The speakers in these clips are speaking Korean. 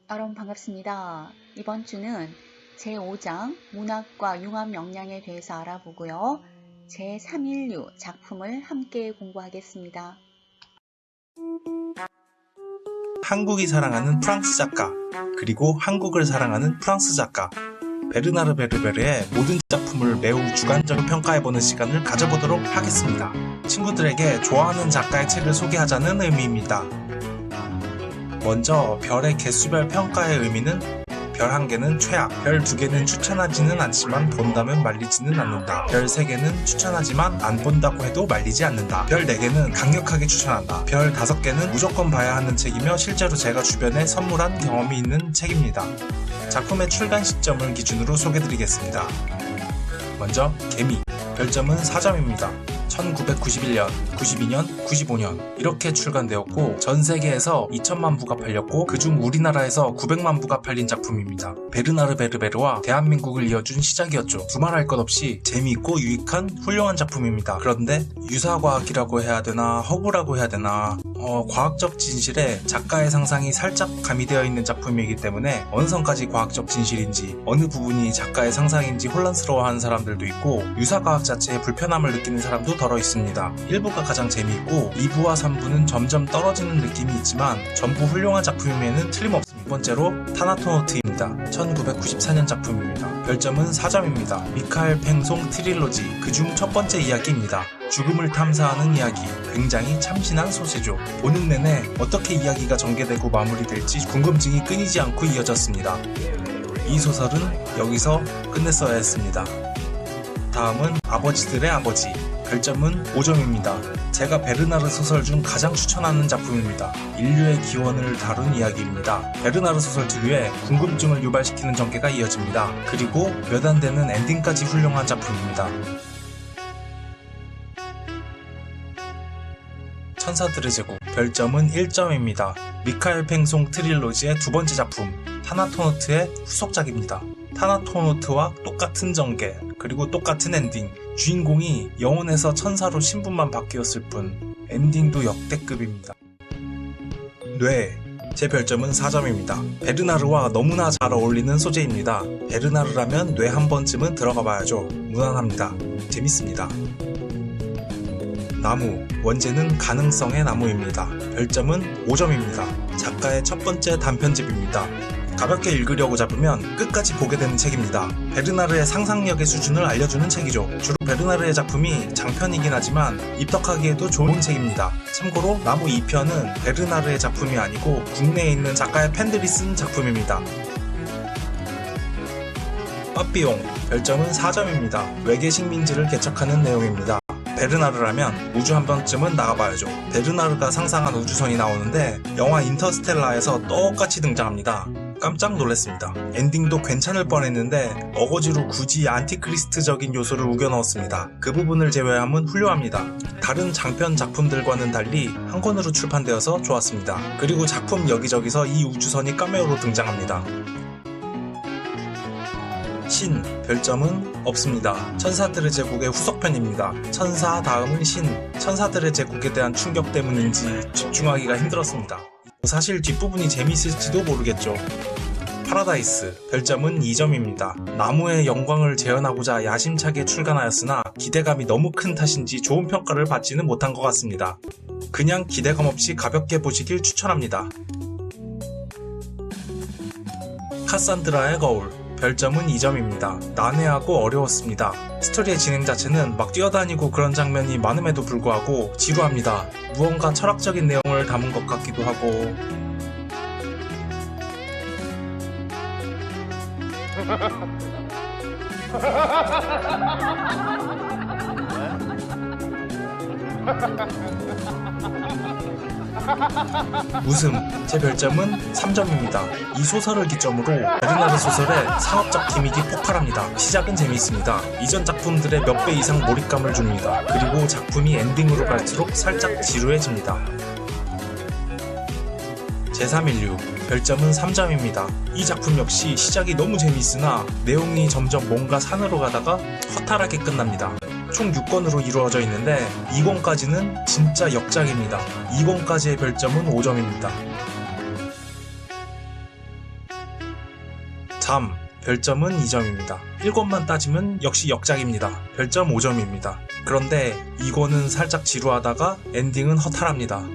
여러분 반갑습니다. 이번 주는 제5장 문학과 융합 역량에 대해서 알아보고요. 제316 작품을 함께 공부하겠습니다. 한국이 사랑하는 프랑스 작가, 그리고 한국을 사랑하는 프랑스 작가 베르나르 베르베르의 모든 작품을 매우 주관적으로 평가해보는 시간을 가져보도록 하겠습니다. 친구들에게 좋아하는 작가의 책을 소개하자는 의미입니다. 먼저 별의 개수별 평가의 의미는 별 1개는 최악, 별 2개는 추천하지는 않지만 본다면 말리지는 않는다. 별 3개는 추천하지만 안 본다고 해도 말리지 않는다. 별 4개는 강력하게 추천한다. 별 5개는 무조건 봐야 하는 책이며 실제로 제가 주변에 선물한 경험이 있는 책입니다. 작품의 출간 시점을 기준으로 소개드리겠습니다. 먼저 개미, 별점은 4점입니다. 1991년, 92년, 95년 이렇게 출간되었고 전 세계에서 2천만 부가 팔렸고 그중 우리나라에서 900만 부가 팔린 작품입니다. 베르나르 베르베르와 대한민국을 이어준 시작이었죠. 두말할 것 없이 재미있고 유익한 훌륭한 작품입니다. 그런데 유사과학이라고 해야 되나 허구라고 해야 되나 과학적 진실에 작가의 상상이 살짝 가미되어 있는 작품이기 때문에 어느 선까지 과학적 진실인지 어느 부분이 작가의 상상인지 혼란스러워하는 사람들도 있고 유사과학 자체에 불편함을 느끼는 사람도 덜어 있습니다. 1부가 가장 재미있고 2부와 3부는 점점 떨어지는 느낌이 있지만 전부 훌륭한 작품임에는 틀림없습니다. 두 번째로 타나토노트입니다. 1994년 작품입니다. 별점은 4점입니다. 미카엘 팽송 트릴로지 그중 첫 번째 이야기입니다. 죽음을 탐사하는 이야기, 굉장히 참신한 소재죠. 보는 내내 어떻게 이야기가 전개되고 마무리될지 궁금증이 끊이지 않고 이어졌습니다. 이 소설은 여기서 끝냈어야 했습니다. 다음은 아버지들의 아버지, 별점은 5점입니다. 제가 베르나르 소설 중 가장 추천하는 작품입니다. 인류의 기원을 다룬 이야기입니다. 베르나르 소설 특유의 궁금증을 유발시키는 전개가 이어집니다. 그리고 몇 안 되는 엔딩까지 훌륭한 작품입니다. 천사들의 제국, 별점은 1점입니다. 미카엘 팽송 트릴로지의 두 번째 작품, 타나토노트의 후속작입니다. 타나토노트와 똑같은 전개, 그리고 똑같은 엔딩, 주인공이 영혼에서 천사로 신분만 바뀌었을 뿐 엔딩도 역대급입니다. 뇌, 제 별점은 4점입니다. 베르나르와 너무나 잘 어울리는 소재입니다. 베르나르라면 뇌 한 번쯤은 들어가 봐야죠. 무난합니다. 재밌습니다. 나무, 원제는 가능성의 나무입니다. 별점은 5점입니다. 작가의 첫 번째 단편집입니다. 가볍게 읽으려고 잡으면 끝까지 보게 되는 책입니다. 베르나르의 상상력의 수준을 알려주는 책이죠. 주로 베르나르의 작품이 장편이긴 하지만 입덕하기에도 좋은 책입니다. 참고로 나무 2편은 베르나르의 작품이 아니고 국내에 있는 작가의 팬들이 쓴 작품입니다. 빠삐용, 별점은 4점입니다. 외계 식민지를 개척하는 내용입니다. 베르나르라면 우주 한 번쯤은 나가봐야죠. 베르나르가 상상한 우주선이 나오는데 영화 인터스텔라에서 똑같이 등장합니다. 깜짝 놀랐습니다. 엔딩도 괜찮을 뻔했는데 어거지로 굳이 안티크리스트적인 요소를 우겨 넣었습니다. 그 부분을 제외하면 훌륭합니다. 다른 장편 작품들과는 달리 한 권으로 출판되어서 좋았습니다. 그리고 작품 여기저기서 이 우주선이 카메오로 등장합니다. 신, 별점은 없습니다. 천사들의 제국의 후속편입니다. 천사 다음은 신, 천사들의 제국에 대한 충격 때문인지 집중하기가 힘들었습니다. 사실 뒷부분이 재미있을지도 모르겠죠. 파라다이스, 별점은 2점입니다. 나무의 영광을 재현하고자 야심차게 출간하였으나 기대감이 너무 큰 탓인지 좋은 평가를 받지는 못한 것 같습니다. 그냥 기대감 없이 가볍게 보시길 추천합니다. 카산드라의 거울, 별점은 2점입니다. 난해하고 어려웠습니다. 스토리의 진행 자체는 막 뛰어다니고 그런 장면이 많음에도 불구하고 지루합니다. 무언가 철학적인 내용을 담은 것 같기도 하고 웃음, 제 별점은 3점입니다. 이 소설을 기점으로 베르나르 소설의 상업적 기믹이 폭발합니다. 시작은 재미있습니다. 이전 작품들의 몇 배 이상 몰입감을 줍니다. 그리고 작품이 엔딩으로 갈수록 살짝 지루해집니다. 제316, 별점은 3점입니다. 이 작품 역시 시작이 너무 재미있으나 내용이 점점 뭔가 산으로 가다가 허탈하게 끝납니다. 총 6권으로 이루어져 있는데 2권까지는 진짜 역작입니다. 2권까지의 별점은 5점입니다. 다음, 별점은 2점입니다. 1권만 따지면 역시 역작입니다. 별점 5점입니다. 그런데 2권은 살짝 지루하다가 엔딩은 허탈합니다.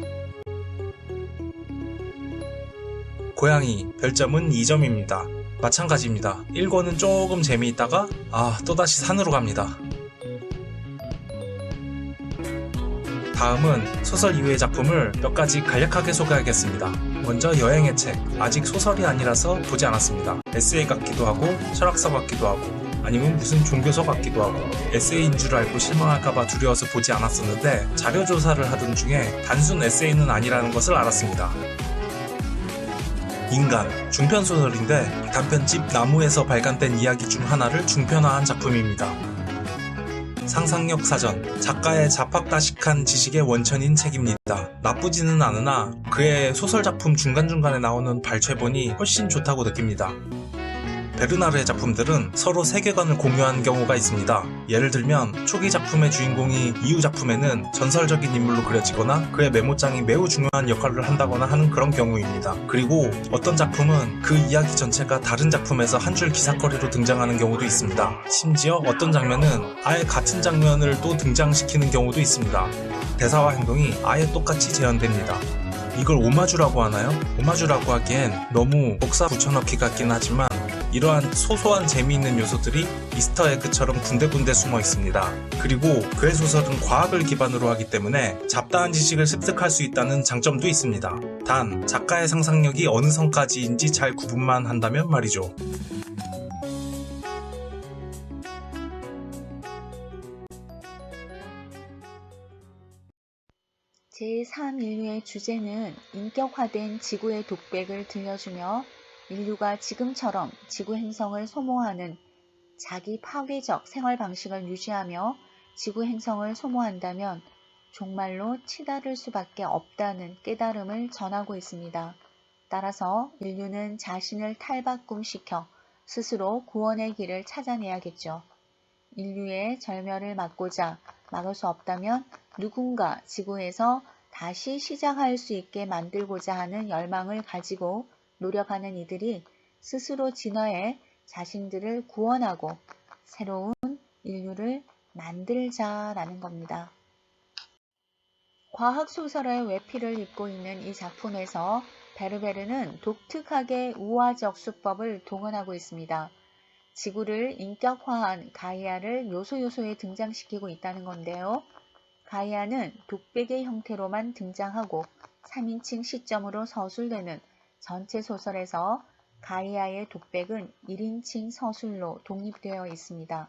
고양이, 별점은 2점입니다. 마찬가지입니다. 1권은 조금 재미있다가 또다시 산으로 갑니다. 다음은 소설 이외의 작품을 몇 가지 간략하게 소개하겠습니다. 먼저 여행의 책, 아직 소설이 아니라서 보지 않았습니다. 에세이 같기도 하고 철학서 같기도 하고 아니면 무슨 종교서 같기도 하고 에세이인 줄 알고 실망할까봐 두려워서 보지 않았었는데 자료조사를 하던 중에 단순 에세이는 아니라는 것을 알았습니다. 인간, 중편소설인데 단편집 나무에서 발간된 이야기 중 하나를 중편화한 작품입니다. 상상력 사전, 작가의 자팍다식한 지식의 원천인 책입니다. 나쁘지는 않으나 그의 소설작품 중간중간에 나오는 발췌본이 훨씬 좋다고 느낍니다. 베르나르의 작품들은 서로 세계관을 공유한 경우가 있습니다. 예를 들면 초기 작품의 주인공이 이후 작품에는 전설적인 인물로 그려지거나 그의 메모장이 매우 중요한 역할을 한다거나 하는 그런 경우입니다. 그리고 어떤 작품은 그 이야기 전체가 다른 작품에서 한 줄 기사거리로 등장하는 경우도 있습니다. 심지어 어떤 장면은 아예 같은 장면을 또 등장시키는 경우도 있습니다. 대사와 행동이 아예 똑같이 재현됩니다. 이걸 오마주라고 하나요? 오마주라고 하기엔 너무 복사 붙여넣기 같긴 하지만 이러한 소소한 재미있는 요소들이 이스터에그처럼 군데군데 숨어 있습니다. 그리고 그의 소설은 과학을 기반으로 하기 때문에 잡다한 지식을 습득할 수 있다는 장점도 있습니다. 단, 작가의 상상력이 어느 선까지인지 잘 구분만 한다면 말이죠. 제3인류의 주제는 인격화된 지구의 독백을 들려주며 인류가 지금처럼 지구 행성을 소모하는 자기 파괴적 생활 방식을 유지하며 지구 행성을 소모한다면 종말로 치달을 수밖에 없다는 깨달음을 전하고 있습니다. 따라서 인류는 자신을 탈바꿈시켜 스스로 구원의 길을 찾아내야겠죠. 인류의 절멸을 막고자 막을 수 없다면 누군가 지구에서 다시 시작할 수 있게 만들고자 하는 열망을 가지고 노력하는 이들이 스스로 진화해 자신들을 구원하고 새로운 인류를 만들자라는 겁니다. 과학소설의 외피를 입고 있는 이 작품에서 베르베르는 독특하게 우화적 수법을 동원하고 있습니다. 지구를 인격화한 가이아를 요소요소에 등장시키고 있다는 건데요. 가이아는 독백의 형태로만 등장하고 3인칭 시점으로 서술되는 전체 소설에서 가이아의 독백은 1인칭 서술로 독립되어 있습니다.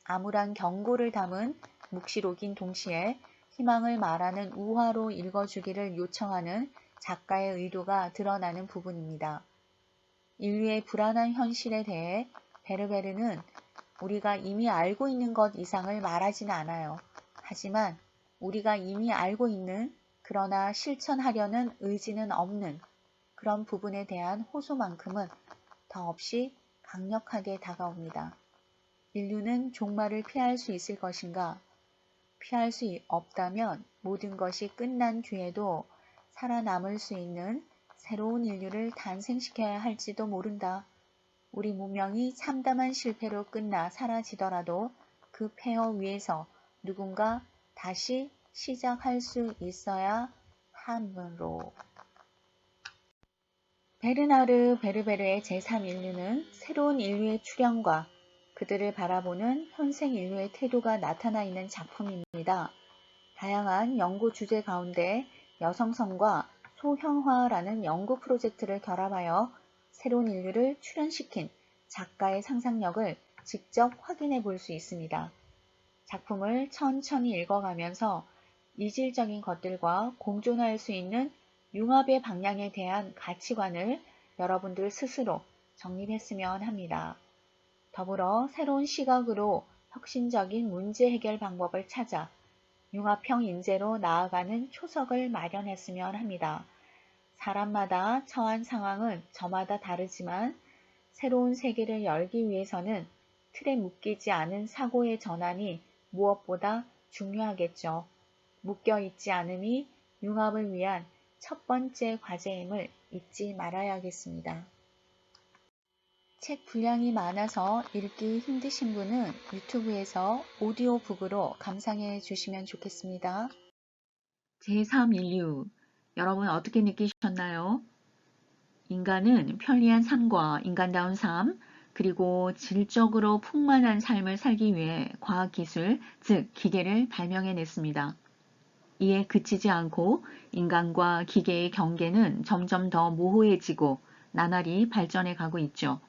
암울한 경고를 담은 묵시록인 동시에 희망을 말하는 우화로 읽어주기를 요청하는 작가의 의도가 드러나는 부분입니다. 인류의 불안한 현실에 대해 베르베르는 우리가 이미 알고 있는 것 이상을 말하지는 않아요. 하지만 우리가 이미 알고 있는 그러나 실천하려는 의지는 없는 그런 부분에 대한 호소만큼은 더없이 강력하게 다가옵니다. 인류는 종말을 피할 수 있을 것인가? 피할 수 없다면 모든 것이 끝난 뒤에도 살아남을 수 있는 새로운 인류를 탄생시켜야 할지도 모른다. 우리 문명이 참담한 실패로 끝나 사라지더라도 그 폐허 위에서 누군가 다시 시작할 수 있어야 하므로. 베르나르 베르베르의 제3인류는 새로운 인류의 출현과 그들을 바라보는 현생 인류의 태도가 나타나 있는 작품입니다. 다양한 연구 주제 가운데 여성성과 소형화라는 연구 프로젝트를 결합하여 새로운 인류를 출현시킨 작가의 상상력을 직접 확인해 볼 수 있습니다. 작품을 천천히 읽어가면서 이질적인 것들과 공존할 수 있는 융합의 방향에 대한 가치관을 여러분들 스스로 정립했으면 합니다. 더불어 새로운 시각으로 혁신적인 문제 해결 방법을 찾아 융합형 인재로 나아가는 초석을 마련했으면 합니다. 사람마다 처한 상황은 저마다 다르지만 새로운 세계를 열기 위해서는 틀에 묶이지 않은 사고의 전환이 무엇보다 중요하겠죠. 묶여있지 않음이 융합을 위한 첫 번째 과제임을 잊지 말아야겠습니다. 책 분량이 많아서 읽기 힘드신 분은 유튜브에서 오디오북으로 감상해 주시면 좋겠습니다. 제3인류, 여러분 어떻게 느끼셨나요? 인간은 편리한 삶과 인간다운 삶, 그리고 질적으로 풍만한 삶을 살기 위해 과학기술, 즉 기계를 발명해냈습니다. 이에 그치지 않고 인간과 기계의 경계는 점점 더 모호해지고 나날이 발전해 가고 있죠.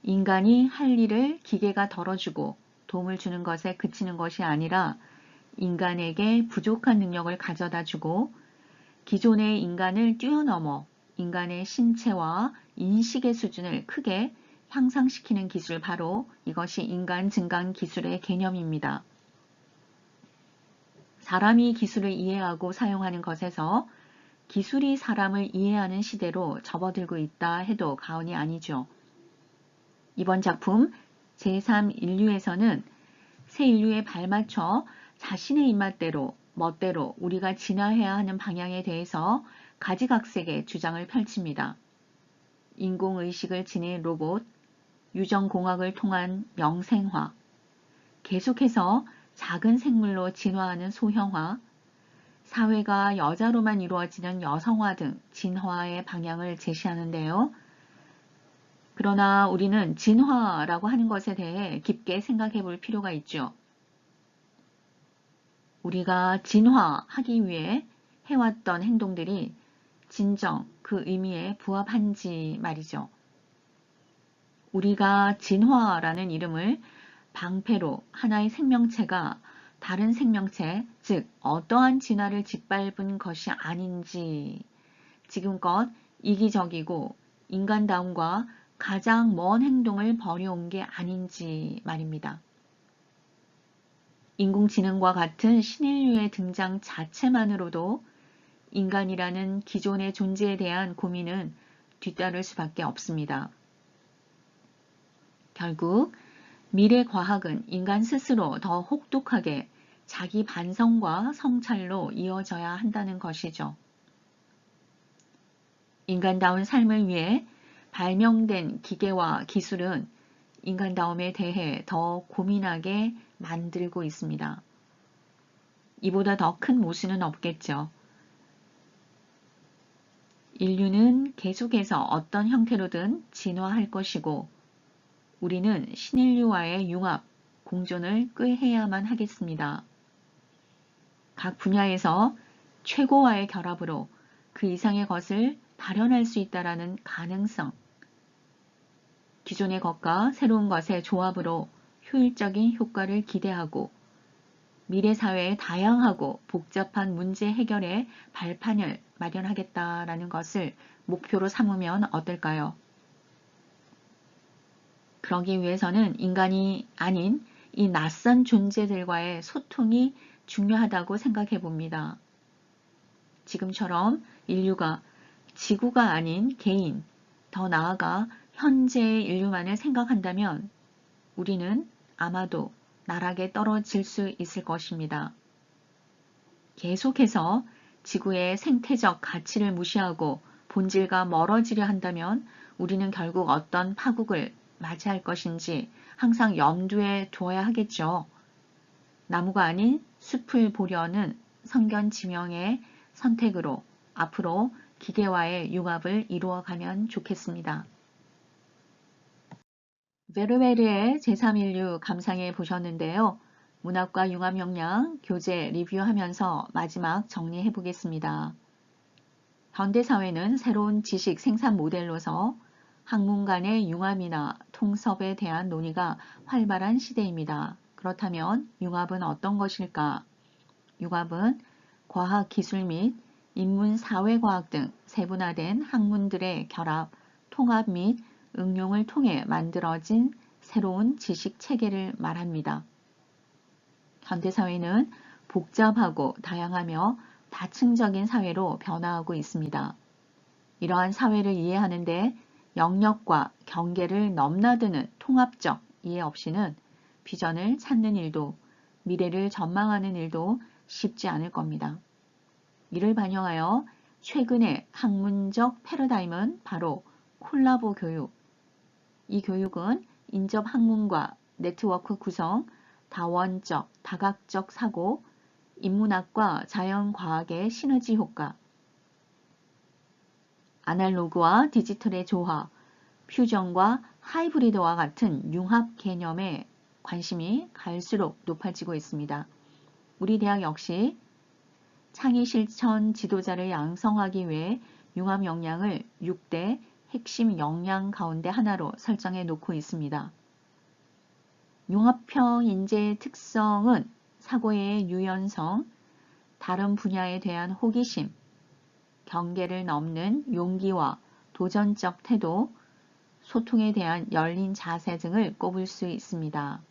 인간이 할 일을 기계가 덜어주고 도움을 주는 것에 그치는 것이 아니라 인간에게 부족한 능력을 가져다주고 기존의 인간을 뛰어넘어 인간의 신체와 인식의 수준을 크게 향상시키는 기술, 바로 이것이 인간 증강 기술의 개념입니다. 사람이 기술을 이해하고 사용하는 것에서 기술이 사람을 이해하는 시대로 접어들고 있다 해도 과언이 아니죠. 이번 작품 제3인류에서는 새 인류에 발맞춰 자신의 입맛대로 멋대로 우리가 진화해야 하는 방향에 대해서 가지각색의 주장을 펼칩니다. 인공의식을 지닌 로봇, 유전공학을 통한 영생화, 계속해서 작은 생물로 진화하는 소형화, 사회가 여자로만 이루어지는 여성화 등 진화의 방향을 제시하는데요. 그러나 우리는 진화라고 하는 것에 대해 깊게 생각해 볼 필요가 있죠. 우리가 진화하기 위해 해왔던 행동들이 진정 그 의미에 부합한지 말이죠. 우리가 진화라는 이름을 방패로 하나의 생명체가 다른 생명체, 즉 어떠한 진화를 짓밟은 것이 아닌지, 지금껏 이기적이고 인간다움과 가장 먼 행동을 벌여온 게 아닌지 말입니다. 인공지능과 같은 신인류의 등장 자체만으로도 인간이라는 기존의 존재에 대한 고민은 뒤따를 수밖에 없습니다. 결국 미래 과학은 인간 스스로 더 혹독하게 자기 반성과 성찰로 이어져야 한다는 것이죠. 인간다운 삶을 위해 발명된 기계와 기술은 인간다움에 대해 더 고민하게 만들고 있습니다. 이보다 더 큰 모순은 없겠죠. 인류는 계속해서 어떤 형태로든 진화할 것이고 우리는 신인류와의 융합, 공존을 꾀해야만 하겠습니다. 각 분야에서 최고와의 결합으로 그 이상의 것을 발현할 수 있다는 가능성, 기존의 것과 새로운 것의 조합으로 효율적인 효과를 기대하고 미래 사회의 다양하고 복잡한 문제 해결의 발판을 마련하겠다라는 것을 목표로 삼으면 어떨까요? 그러기 위해서는 인간이 아닌 이 낯선 존재들과의 소통이 중요하다고 생각해 봅니다. 지금처럼 인류가 지구가 아닌 개인, 더 나아가 현재의 인류만을 생각한다면 우리는 아마도 나락에 떨어질 수 있을 것입니다. 계속해서 지구의 생태적 가치를 무시하고 본질과 멀어지려 한다면 우리는 결국 어떤 파국을 맞이할 것인지 항상 염두에 두어야 하겠죠. 나무가 아닌 숲을 보려는 성견지명의 선택으로 앞으로 기계와의 융합을 이루어가면 좋겠습니다. 베르베르의 제3인류 감상해 보셨는데요. 문학과 융합 역량 교재 리뷰하면서 마지막 정리해 보겠습니다. 현대사회는 새로운 지식 생산 모델로서 학문 간의 융합이나 통섭에 대한 논의가 활발한 시대입니다. 그렇다면 융합은 어떤 것일까? 융합은 과학, 기술 및 인문, 사회과학 등 세분화된 학문들의 결합, 통합 및 응용을 통해 만들어진 새로운 지식 체계를 말합니다. 현대사회는 복잡하고 다양하며 다층적인 사회로 변화하고 있습니다. 이러한 사회를 이해하는데 영역과 경계를 넘나드는 통합적 이해 없이는 비전을 찾는 일도 미래를 전망하는 일도 쉽지 않을 겁니다. 이를 반영하여 최근의 학문적 패러다임은 바로 콜라보 교육, 이 교육은 인접 학문과 네트워크 구성, 다원적, 다각적 사고, 인문학과 자연과학의 시너지 효과, 아날로그와 디지털의 조화, 퓨전과 하이브리드와 같은 융합 개념에 관심이 갈수록 높아지고 있습니다. 우리 대학 역시 창의 실천 지도자를 양성하기 위해 융합 역량을 6대 핵심 역량 가운데 하나로 설정해 놓고 있습니다. 융합형 인재의 특성은 사고의 유연성, 다른 분야에 대한 호기심, 경계를 넘는 용기와 도전적 태도, 소통에 대한 열린 자세 등을 꼽을 수 있습니다.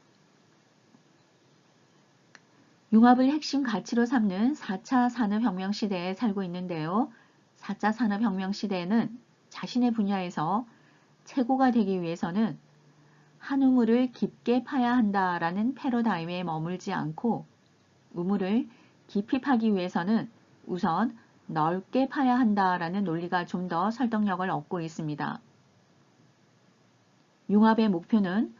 융합을 핵심 가치로 삼는 4차 산업혁명 시대에 살고 있는데요. 4차 산업혁명 시대에는 자신의 분야에서 최고가 되기 위해서는 한 우물을 깊게 파야 한다라는 패러다임에 머물지 않고 우물을 깊이 파기 위해서는 우선 넓게 파야 한다라는 논리가 좀 더 설득력을 얻고 있습니다. 융합의 목표는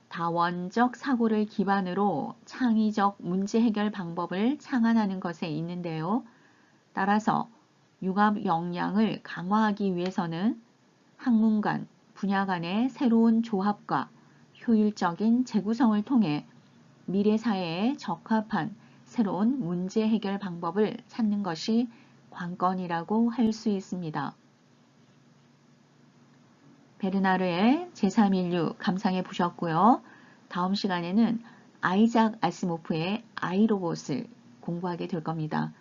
다원적 사고를 기반으로 창의적 문제 해결 방법을 창안하는 것에 있는데요. 따라서 융합 역량을 강화하기 위해서는 학문 간, 분야 간의 새로운 조합과 효율적인 재구성을 통해 미래 사회에 적합한 새로운 문제 해결 방법을 찾는 것이 관건이라고 할 수 있습니다. 베르나르의 제3인류 감상해 보셨고요. 다음 시간에는 아이작 아시모프의 아이로봇을 공부하게 될 겁니다.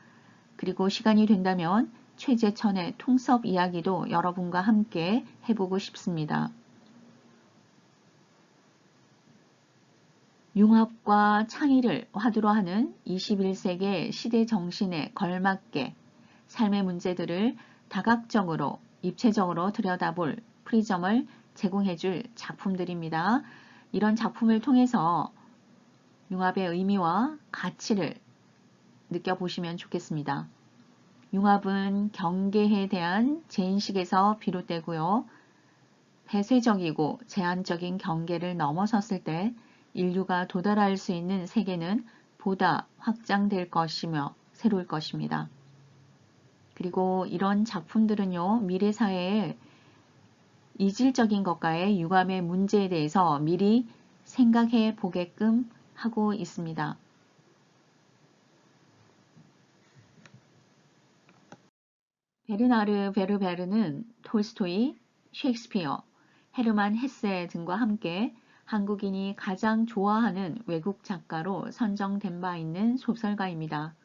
그리고 시간이 된다면 최재천의 통섭 이야기도 여러분과 함께 해보고 싶습니다. 융합과 창의를 화두로 하는 21세기 시대 정신에 걸맞게 삶의 문제들을 다각적으로 입체적으로 들여다볼 프리즘을 제공해줄 작품들입니다. 이런 작품을 통해서 융합의 의미와 가치를 느껴보시면 좋겠습니다. 융합은 경계에 대한 재인식에서 비롯되고요. 폐쇄적이고 제한적인 경계를 넘어섰을 때 인류가 도달할 수 있는 세계는 보다 확장될 것이며 새로울 것입니다. 그리고 이런 작품들은요, 미래 사회에 이질적인 것과의 융합의 문제에 대해서 미리 생각해 보게끔 하고 있습니다. 베르나르 베르베르는 톨스토이, 셰익스피어, 헤르만 헤세 등과 함께 한국인이 가장 좋아하는 외국 작가로 선정된 바 있는 소설가입니다.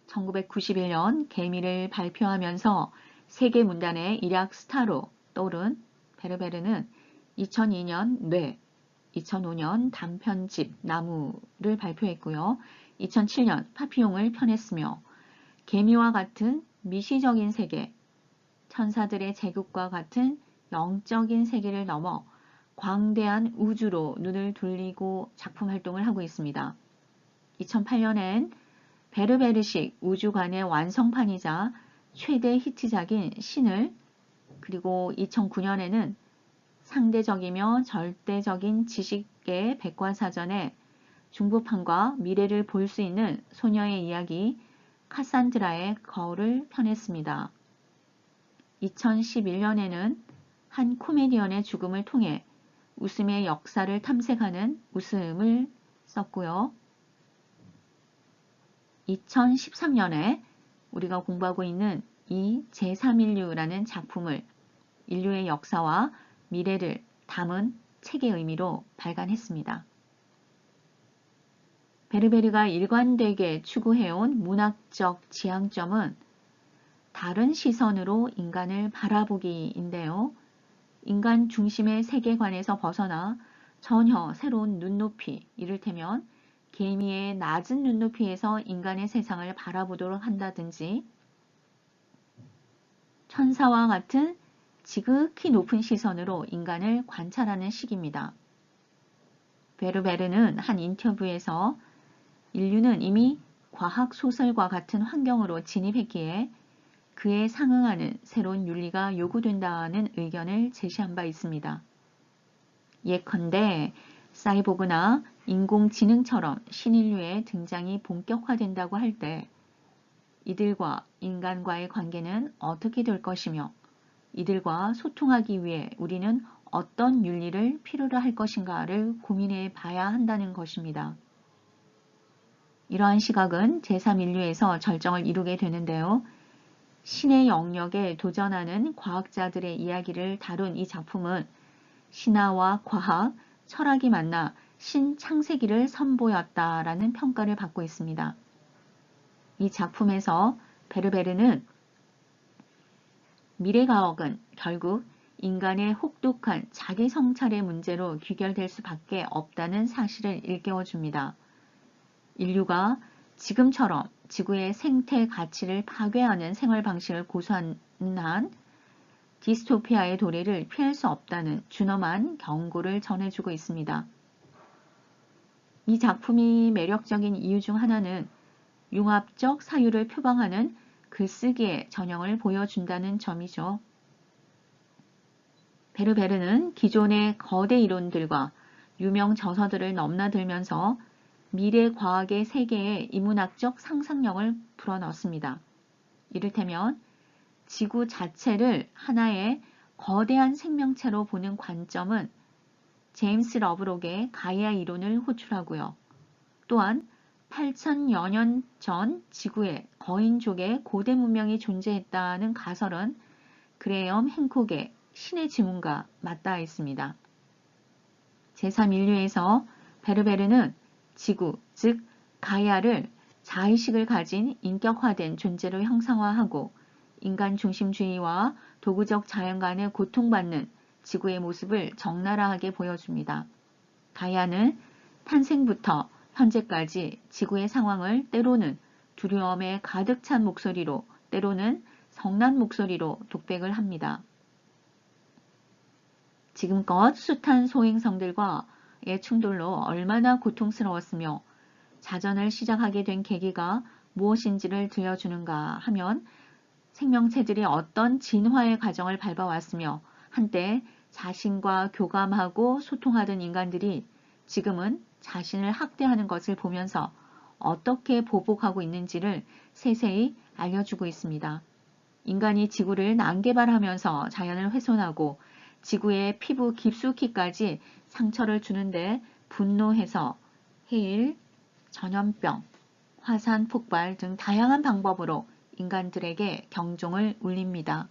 1991년 개미를 발표하면서 세계 문단의 일약 스타로 떠오른 베르베르는 2002년 뇌, 2005년 단편집 나무를 발표했고요. 2007년 파피용을 펴냈으며 개미와 같은 미시적인 세계, 천사들의 제국과 같은 영적인 세계를 넘어 광대한 우주로 눈을 돌리고 작품 활동을 하고 있습니다. 2008년엔 베르베르식 우주관의 완성판이자 최대 히트작인 신을, 그리고 2009년에는 상대적이며 절대적인 지식의 백과사전에 중부판과 미래를 볼 수 있는 소녀의 이야기 카산드라의 거울을 펴냈습니다. 2011년에는 한 코미디언의 죽음을 통해 웃음의 역사를 탐색하는 웃음을 썼고요. 2013년에 우리가 공부하고 있는 이 제3인류라는 작품을 인류의 역사와 미래를 담은 책의 의미로 발간했습니다. 베르베르가 일관되게 추구해온 문학적 지향점은 다른 시선으로 인간을 바라보기인데요. 인간 중심의 세계관에서 벗어나 전혀 새로운 눈높이, 이를테면 개미의 낮은 눈높이에서 인간의 세상을 바라보도록 한다든지 천사와 같은 지극히 높은 시선으로 인간을 관찰하는 식입니다. 베르베르는 한 인터뷰에서 인류는 이미 과학 소설과 같은 환경으로 진입했기에 그에 상응하는 새로운 윤리가 요구된다는 의견을 제시한 바 있습니다. 예컨대 사이보그나 인공지능처럼 신인류의 등장이 본격화된다고 할 때 이들과 인간과의 관계는 어떻게 될 것이며 이들과 소통하기 위해 우리는 어떤 윤리를 필요로 할 것인가를 고민해 봐야 한다는 것입니다. 이러한 시각은 제3인류에서 절정을 이루게 되는데요. 신의 영역에 도전하는 과학자들의 이야기를 다룬 이 작품은 신화와 과학, 철학이 만나 신창세기를 선보였다라는 평가를 받고 있습니다. 이 작품에서 베르베르는 미래과학은 결국 인간의 혹독한 자기 성찰의 문제로 귀결될 수밖에 없다는 사실을 일깨워줍니다. 인류가 지금처럼 지구의 생태 가치를 파괴하는 생활 방식을 고수하는 한 디스토피아의 도래를 피할 수 없다는 준엄한 경고를 전해주고 있습니다. 이 작품이 매력적인 이유 중 하나는 융합적 사유를 표방하는 글쓰기의 전형을 보여준다는 점이죠. 베르베르는 기존의 거대 이론들과 유명 저서들을 넘나들면서 미래 과학의 세계에 인문학적 상상력을 불어넣습니다. 이를테면 지구 자체를 하나의 거대한 생명체로 보는 관점은 제임스 러브록의 가이아 이론을 호출하고요. 또한 8천여 년 전 지구에 거인족의 고대 문명이 존재했다는 가설은 그레엄 행콕의 신의 지문과 맞닿아 있습니다. 제3인류에서 베르베르는 지구, 즉 가이아를 자의식을 가진 인격화된 존재로 형상화하고 인간 중심주의와 도구적 자연 간에 고통받는 지구의 모습을 적나라하게 보여줍니다. 가이아는 탄생부터 현재까지 지구의 상황을 때로는 두려움에 가득 찬 목소리로 때로는 성난 목소리로 독백을 합니다. 지금껏 숱한 소행성들과의 충돌로 얼마나 고통스러웠으며 자전을 시작하게 된 계기가 무엇인지를 들려주는가 하면 생명체들이 어떤 진화의 과정을 밟아왔으며 한때 자신과 교감하고 소통하던 인간들이 지금은 자신을 학대하는 것을 보면서 어떻게 보복하고 있는지를 세세히 알려주고 있습니다. 인간이 지구를 난개발하면서 자연을 훼손하고 지구의 피부 깊숙이까지 상처를 주는데 분노해서 해일, 전염병, 화산 폭발 등 다양한 방법으로 인간들에게 경종을 울립니다.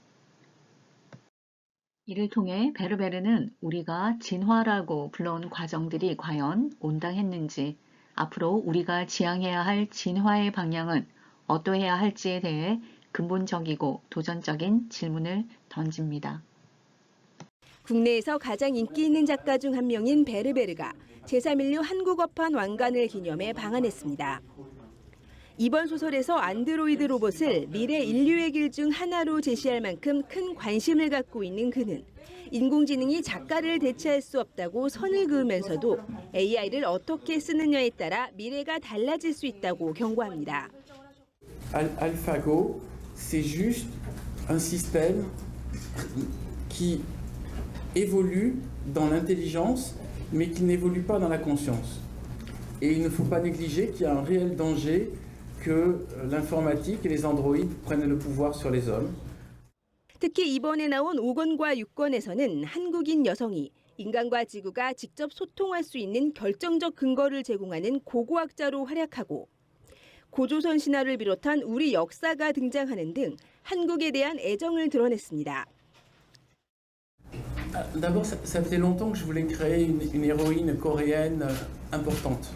이를 통해 베르베르는 우리가 진화라고 불러온 과정들이 과연 온당했는지, 앞으로 우리가 지향해야 할 진화의 방향은 어떠해야 할지에 대해 근본적이고 도전적인 질문을 던집니다. 국내에서 가장 인기 있는 작가 중 한 명인 베르베르가 제3인류 한국어판 완간을 기념해 방한했습니다. 이번 소설에서 안드로이드 로봇을 미래 인류의 길 중 하나로 제시할 만큼 큰 관심을 갖고 있는 그는 인공지능이 작가를 대체할 수 없다고 선을 그으면서도 AI를 어떻게 쓰느냐에 따라 미래가 달라질 수 있다고 경고합니다. AlphaGo, c'est juste un système qui évolue dans l'intelligence, mais qui n'évolue pas dans la conscience. Et il ne faut pas négliger qu'il y a un réel danger que l'informatique et les androïdes prennent le pouvoir sur les hommes. 특히 이번에 나온 5권과 6권에서는 한국인 여성이 인간과 지구가 직접 소통할 수 있는 결정적 근거를 제공하는 고고학자로 활약하고 고조선 신화를 비롯한 우리 역사가 등장하는 등 한국에 대한 애정을 드러냈습니다. D'abord, ça faisait longtemps que je voulais créer une héroïne coréenne importante.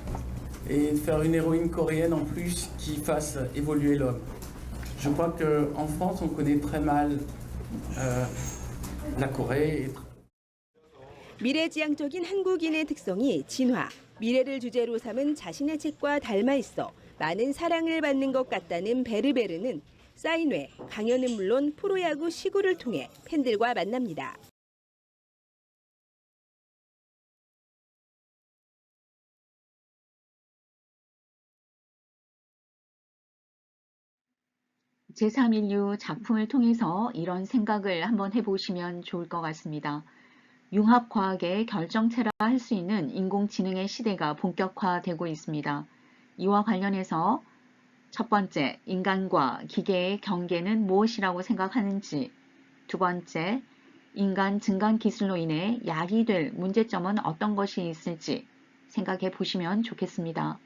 Et faire une héroïne coréenne en plus qui fasse évoluer l'homme. Je crois qu'en France, on connaît très mal la Corée. 미래지향적인 한국인의 특성이 진화, 미래를 주제로 삼은 자신의 책과 닮아 있어 많은 사랑을 받는 것 같다는 베르베르는 사인회, 강연은 물론 프로야구 시구를 통해 팬들과 만납니다. 제3인류 작품을 통해서 이런 생각을 한번 해보시면 좋을 것 같습니다. 융합과학의 결정체라 할 수 있는 인공지능의 시대가 본격화되고 있습니다. 이와 관련해서 첫 번째, 인간과 기계의 경계는 무엇이라고 생각하는지, 두 번째, 인간 증강 기술로 인해 야기될 문제점은 어떤 것이 있을지 생각해 보시면 좋겠습니다.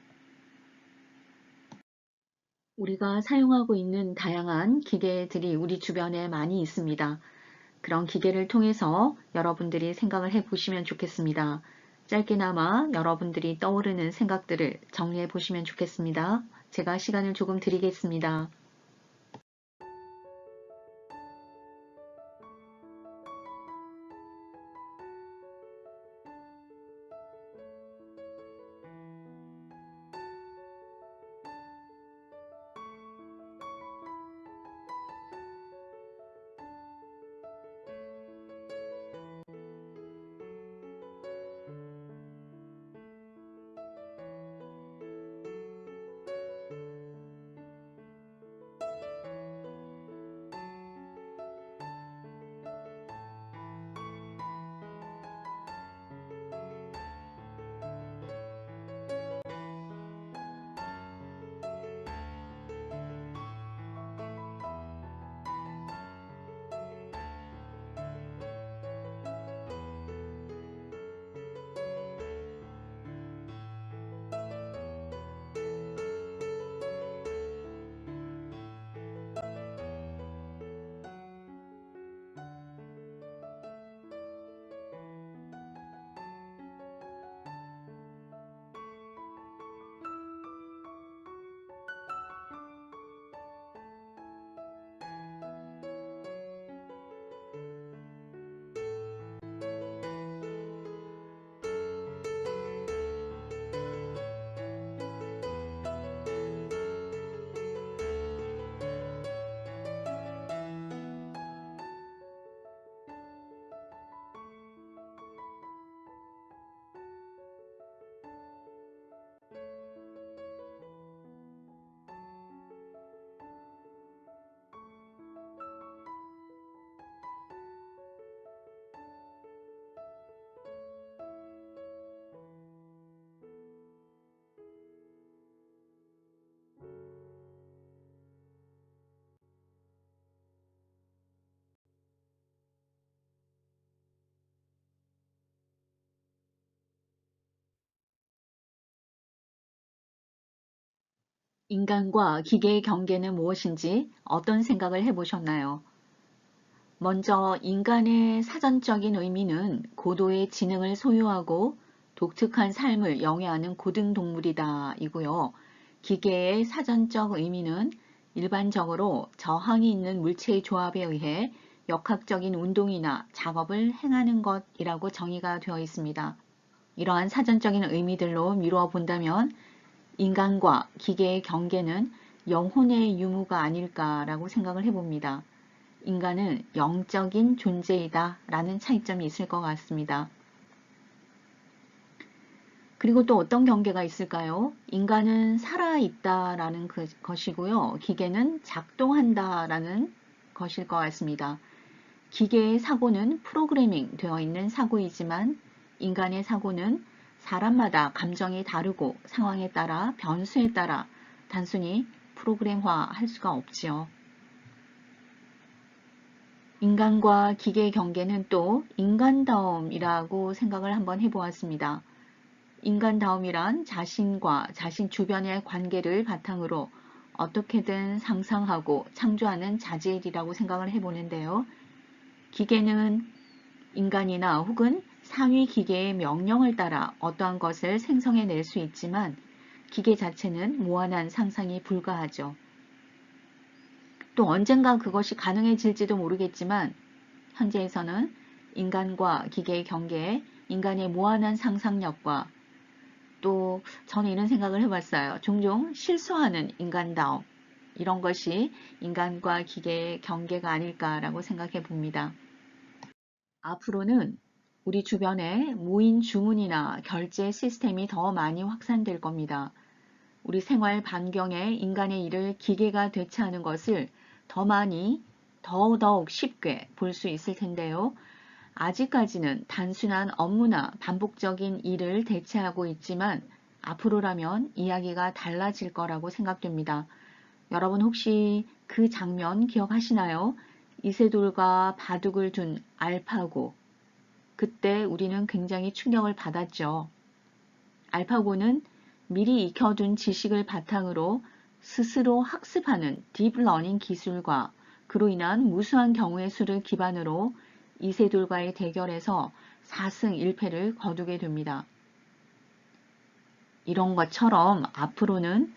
우리가 사용하고 있는 다양한 기계들이 우리 주변에 많이 있습니다. 그런 기계를 통해서 여러분들이 생각을 해 보시면 좋겠습니다. 짧게나마 여러분들이 떠오르는 생각들을 정리해 보시면 좋겠습니다. 제가 시간을 조금 드리겠습니다. 인간과 기계의 경계는 무엇인지 어떤 생각을 해보셨나요? 먼저 인간의 사전적인 의미는 고도의 지능을 소유하고 독특한 삶을 영위하는 고등동물이다 이고요. 기계의 사전적 의미는 일반적으로 저항이 있는 물체의 조합에 의해 역학적인 운동이나 작업을 행하는 것이라고 정의가 되어 있습니다. 이러한 사전적인 의미들로 미루어 본다면 인간과 기계의 경계는 영혼의 유무가 아닐까라고 생각을 해봅니다. 인간은 영적인 존재이다 라는 차이점이 있을 것 같습니다. 그리고 또 어떤 경계가 있을까요? 인간은 살아있다 라는 것이고요. 기계는 작동한다 라는 것일 것 같습니다. 기계의 사고는 프로그래밍 되어 있는 사고이지만 인간의 사고는 사람마다 감정이 다르고 상황에 따라 변수에 따라 단순히 프로그램화 할 수가 없지요. 인간과 기계의 경계는 또 인간다움이라고 생각을 한번 해보았습니다. 인간다움이란 자신과 자신 주변의 관계를 바탕으로 어떻게든 상상하고 창조하는 자질이라고 생각을 해보는데요. 기계는 인간이나 혹은 상위 기계의 명령을 따라 어떠한 것을 생성해낼 수 있지만 기계 자체는 무한한 상상이 불가하죠. 또 언젠가 그것이 가능해질지도 모르겠지만 현재에서는 인간과 기계의 경계에 인간의 무한한 상상력과 또 저는 이런 생각을 해봤어요. 종종 실수하는 인간다움 이런 것이 인간과 기계의 경계가 아닐까라고 생각해 봅니다. 앞으로는 우리 주변에 무인 주문이나 결제 시스템이 더 많이 확산될 겁니다. 우리 생활 반경에 인간의 일을 기계가 대체하는 것을 더 많이 더더욱 쉽게 볼 수 있을 텐데요. 아직까지는 단순한 업무나 반복적인 일을 대체하고 있지만 앞으로라면 이야기가 달라질 거라고 생각됩니다. 여러분 혹시 그 장면 기억하시나요? 이세돌과 바둑을 둔 알파고. 그때 우리는 굉장히 충격을 받았죠. 알파고는 미리 익혀둔 지식을 바탕으로 스스로 학습하는 딥러닝 기술과 그로 인한 무수한 경우의 수를 기반으로 이세돌과의 대결에서 4승 1패를 거두게 됩니다. 이런 것처럼 앞으로는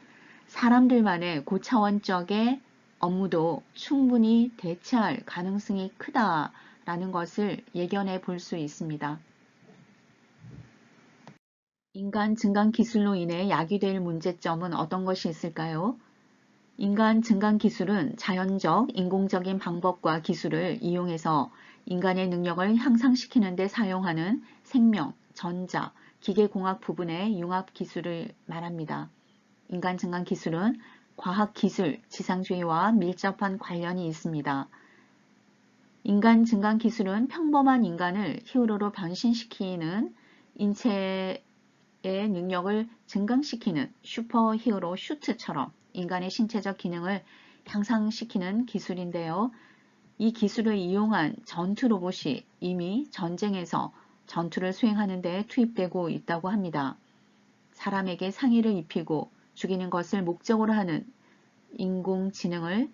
사람들만의 고차원적의 업무도 충분히 대체할 가능성이 크다라는 것을 예견해 볼 수 있습니다. 인간 증강 기술로 인해 야기될 문제점은 어떤 것이 있을까요? 인간 증강 기술은 자연적, 인공적인 방법과 기술을 이용해서 인간의 능력을 향상시키는 데 사용하는 생명, 전자, 기계공학 부분의 융합 기술을 말합니다. 인간 증강 기술은 과학 기술, 지상주의와 밀접한 관련이 있습니다. 인간 증강 기술은 평범한 인간을 히어로로 변신시키는 인체의 능력을 증강시키는 슈퍼 히어로 슈트처럼 인간의 신체적 기능을 향상시키는 기술인데요. 이 기술을 이용한 전투 로봇이 이미 전쟁에서 전투를 수행하는 데 투입되고 있다고 합니다. 사람에게 상해를 입히고 죽이는 것을 목적으로 하는 인공지능을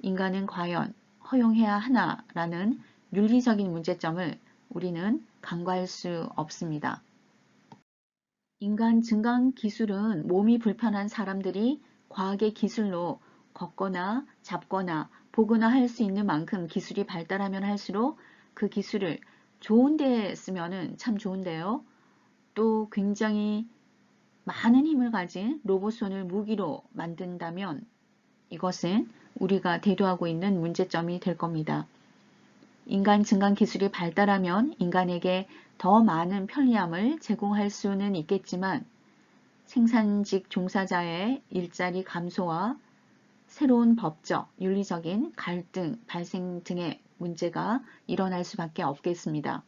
인간은 과연 허용해야 하나라는 윤리적인 문제점을 우리는 간과할 수 없습니다. 인간 증강 기술은 몸이 불편한 사람들이 과학의 기술로 걷거나 잡거나 보거나 할 수 있는 만큼 기술이 발달하면 할수록 그 기술을 좋은 데 쓰면 참 좋은데요. 또 굉장히 많은 힘을 가진 로봇손을 무기로 만든다면 이것은 우리가 대두하고 있는 문제점이 될 겁니다. 인간 증강 기술이 발달하면 인간에게 더 많은 편리함을 제공할 수는 있겠지만 생산직 종사자의 일자리 감소와 새로운 법적, 윤리적인 갈등 발생 등의 문제가 일어날 수밖에 없겠습니다.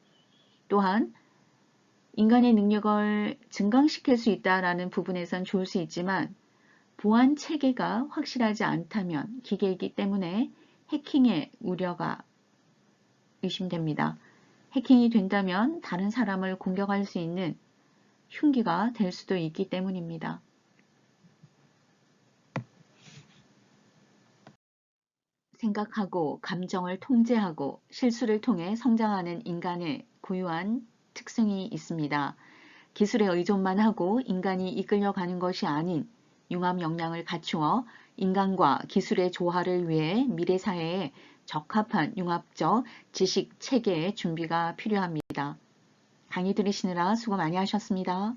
또한 인간의 능력을 증강시킬 수 있다는 부분에선 좋을 수 있지만 보안 체계가 확실하지 않다면 기계이기 때문에 해킹의 우려가 의심됩니다. 해킹이 된다면 다른 사람을 공격할 수 있는 흉기가 될 수도 있기 때문입니다. 생각하고 감정을 통제하고 실수를 통해 성장하는 인간의 고유한 특성이 있습니다. 기술에 의존만 하고 인간이 이끌려가는 것이 아닌 융합 역량을 갖추어 인간과 기술의 조화를 위해 미래 사회에 적합한 융합적 지식 체계의 준비가 필요합니다. 강의 들으시느라 수고 많이 하셨습니다.